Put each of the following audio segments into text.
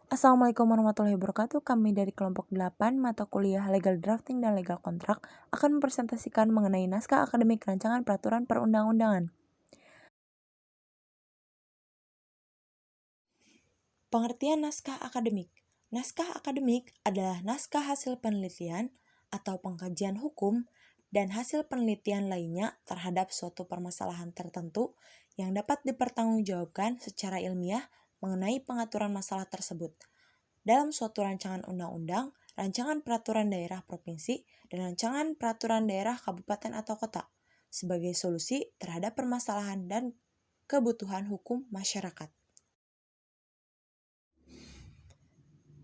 Assalamualaikum warahmatullahi wabarakatuh. Kami dari kelompok 8 mata kuliah Legal Drafting dan Legal Kontrak akan mempresentasikan mengenai naskah akademik rancangan peraturan perundang-undangan. Pengertian naskah akademik. Naskah akademik adalah naskah hasil penelitian atau pengkajian hukum dan hasil penelitian lainnya terhadap suatu permasalahan tertentu yang dapat dipertanggungjawabkan secara ilmiah mengenai pengaturan masalah tersebut dalam suatu rancangan undang-undang, rancangan peraturan daerah provinsi, dan rancangan peraturan daerah kabupaten atau kota sebagai solusi terhadap permasalahan dan kebutuhan hukum masyarakat.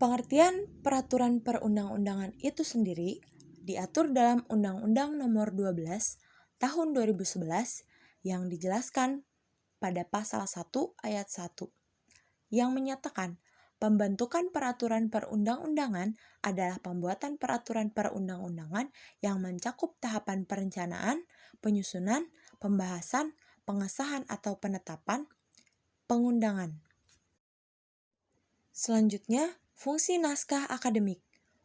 Pengertian peraturan perundang-undangan itu sendiri diatur dalam Undang-Undang Nomor 12 Tahun 2011 yang dijelaskan pada pasal 1 ayat 1 yang menyatakan pembentukan peraturan perundang-undangan adalah pembuatan peraturan perundang-undangan yang mencakup tahapan perencanaan, penyusunan, pembahasan, pengesahan atau penetapan, pengundangan. Selanjutnya, fungsi naskah akademik.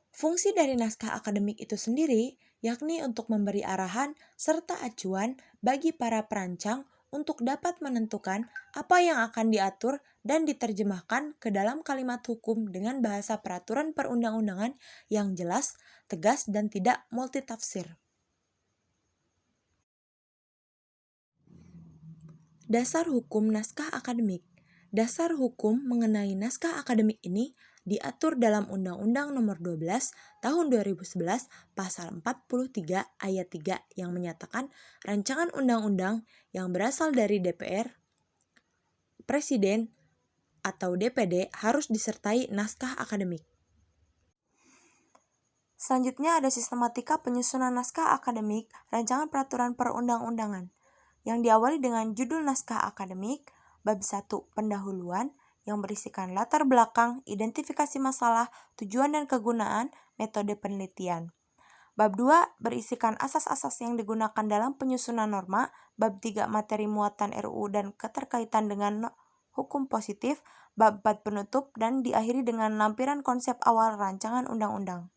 Fungsi dari naskah akademik itu sendiri yakni untuk memberi arahan serta acuan bagi para perancang untuk dapat menentukan apa yang akan diatur dan diterjemahkan ke dalam kalimat hukum dengan bahasa peraturan perundang-undangan yang jelas, tegas, dan tidak multitafsir. Dasar hukum naskah akademik. Dasar hukum mengenai naskah akademik ini diatur dalam Undang-Undang Nomor 12 Tahun 2011 Pasal 43 Ayat 3 yang menyatakan rancangan undang-undang yang berasal dari DPR, Presiden, atau DPD harus disertai naskah akademik. Selanjutnya ada sistematika penyusunan naskah akademik rancangan peraturan perundang-undangan yang diawali dengan judul naskah akademik, bab 1 pendahuluan yang berisikan latar belakang, identifikasi masalah, tujuan dan kegunaan, metode penelitian. Bab 2 berisikan asas-asas yang digunakan dalam penyusunan norma, bab 3 materi muatan RUU dan keterkaitan dengan hukum positif, bab 4 penutup dan diakhiri dengan lampiran konsep awal rancangan undang-undang.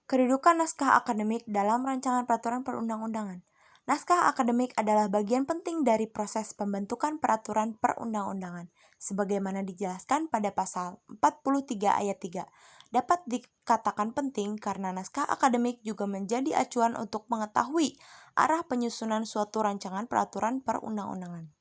Kedudukan naskah akademik dalam rancangan peraturan perundang-undangan. Naskah akademik adalah bagian penting dari proses pembentukan peraturan perundang-undangan, sebagaimana dijelaskan pada pasal 43 ayat 3. Dapat dikatakan penting karena naskah akademik juga menjadi acuan untuk mengetahui arah penyusunan suatu rancangan peraturan perundang-undangan.